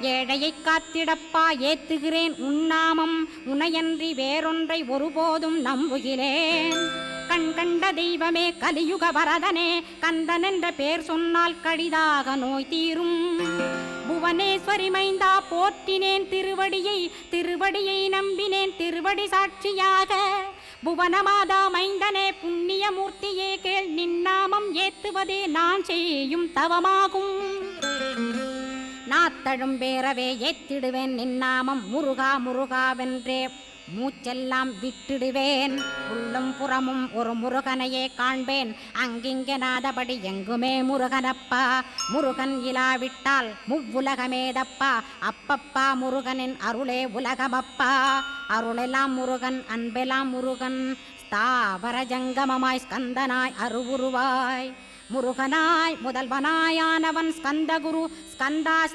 ஏழையைக் காத்திடப்பா ஏத்துகிறேன் உன்னாமம் உனையன்றி வேறொன்றை ஒருபோதும் நம்புகிறேன். கண் கண்ட தெய்வமே கலியுக வரதனே கந்தன் என்ற பேர் சொன்னால் கடிதாக நோய் தீரும். புவனேஸ்வரி மைந்தா போற்றினேன் திருவடியை நம்பினேன் திருவடி சாட்சியாக. புவனமாதா மைந்தனே புண்ணியமூர்த்தியே கேள் நின்னாமம் ஏத்துவதே நான் செய்யும் தவமாகும். நாத்தழும் பேரவே ஏத்திடுவேன் நின்னாமம் முருகா முருகாவென்றே மூச்செல்லாம் விட்டிடுவேன். உள்ளும் புறமும் ஒரு முருகனையே காண்பேன் அங்கிங்கெனாதபடி எங்குமே முருகனப்பா. முருகன் இலாவிட்டால் முவ்வுலகமேதப்பா. அப்பப்பா முருகனின் அருளே உலகமப்பா. அருளெல்லாம் முருகன் அன்பெல்லாம் முருகன் ஸ்தாவர ஜங்கமமாய் ஸ்கந்தனாய் அருவுருவாய் முருகனாய் முதல்வனாயானவன் ஸ்கந்தகுரு ஸ்கந்தாஸ்ர